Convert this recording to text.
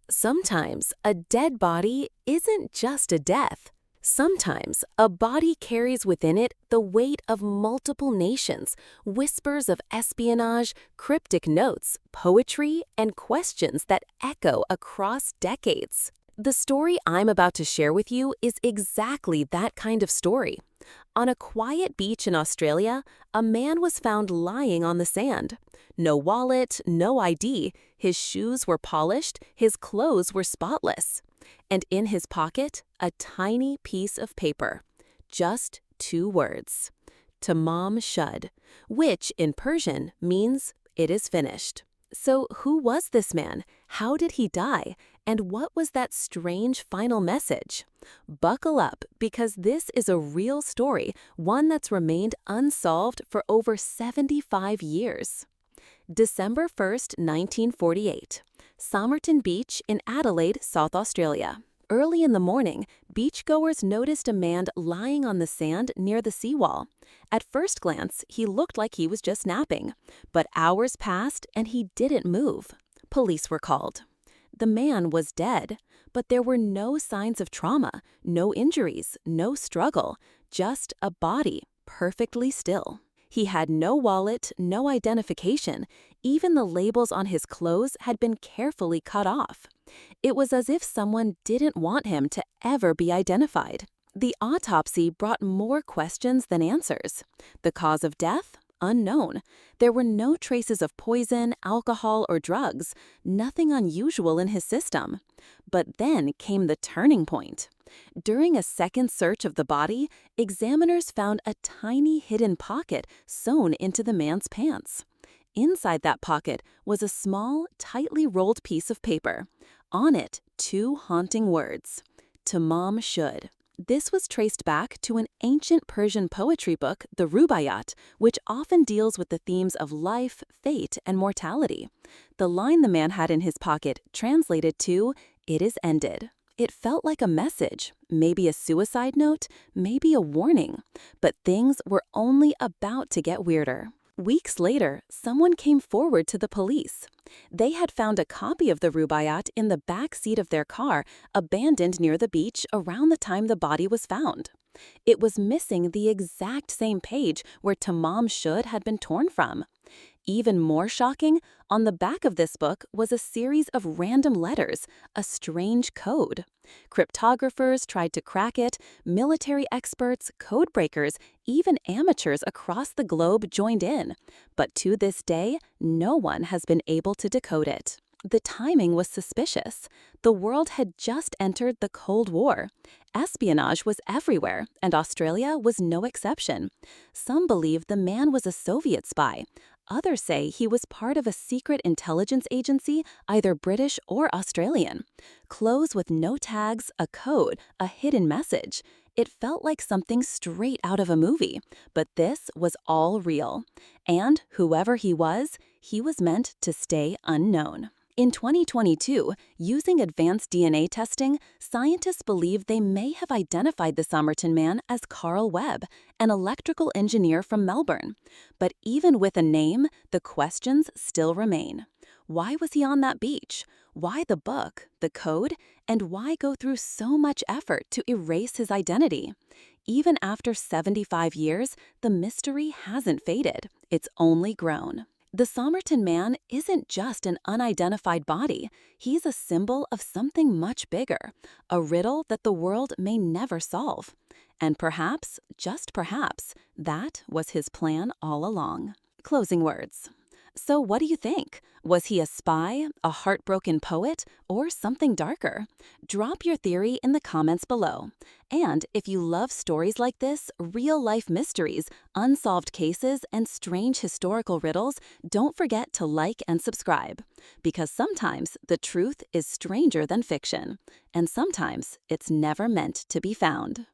Sometimes a dead body isn't just a death. Sometimes a body carries within it the weight of multiple nations, whispers of espionage, cryptic notes, poetry, and questions that echo across decades. The story I'm about to share with you is exactly that kind of story. On a quiet beach in Australia, a man was found lying on the sand. No wallet, no ID, his shoes were polished, his clothes were spotless. And in his pocket, a tiny piece of paper. Just two words. Tamam Shud, which in Persian means it is finished. So who was this man? How did he die? And what was that strange final message? Buckle up, because this is a real story, one that's remained unsolved for over 75 years. December 1st, 1948. Somerton Beach in Adelaide, South Australia. Early in the morning, beachgoers noticed a man lying on the sand near the seawall. At first glance, he looked like he was just napping, but hours passed and he didn't move. Police were called. The man was dead, but there were no signs of trauma, no injuries, no struggle, just a body, perfectly still. He had no wallet, no identification. Even the labels on his clothes had been carefully cut off. It was as if someone didn't want him to ever be identified. The autopsy brought more questions than answers. The cause of death? Unknown. There were no traces of poison, alcohol, or drugs, nothing unusual in his system. But then came the turning point. During a second search of the body, examiners found a tiny hidden pocket sewn into the man's pants. Inside that pocket was a small, tightly rolled piece of paper. On it, two haunting words: Tamam Shud. This was traced back to an ancient Persian poetry book, the Rubaiyat, which often deals with the themes of life, fate, and mortality. The line the man had in his pocket translated to, "It is ended." It felt like a message, maybe a suicide note, maybe a warning. But things were only about to get weirder. Weeks later, someone came forward to the police. They had found a copy of the Rubaiyat in the back seat of their car, abandoned near the beach around the time the body was found. It was missing the exact same page where Tamam Shud had been torn from. Even more shocking, on the back of this book was a series of random letters, a strange code. Cryptographers tried to crack it, military experts, code breakers, even amateurs across the globe joined in. But to this day, no one has been able to decode it. The timing was suspicious. The world had just entered the Cold War. Espionage was everywhere, and Australia was no exception. Some believe the man was a Soviet spy. Others say he was part of a secret intelligence agency, either British or Australian. Clothes with no tags, a code, a hidden message. It felt like something straight out of a movie, but this was all real. And whoever he was meant to stay unknown. In 2022, using advanced DNA testing, scientists believe they may have identified the Somerton Man as Carl Webb, an electrical engineer from Melbourne. But even with a name, the questions still remain. Why was he on that beach? Why the book, the code, and why go through so much effort to erase his identity? Even after 75 years, the mystery hasn't faded. It's only grown. The Somerton Man isn't just an unidentified body. He's a symbol of something much bigger, a riddle that the world may never solve. And perhaps, just perhaps, that was his plan all along. Closing words. So what do you think? Was he a spy, a heartbroken poet, or something darker? Drop your theory in the comments below. And if you love stories like this, real-life mysteries, unsolved cases, and strange historical riddles, don't forget to like and subscribe. Because sometimes the truth is stranger than fiction. And sometimes it's never meant to be found.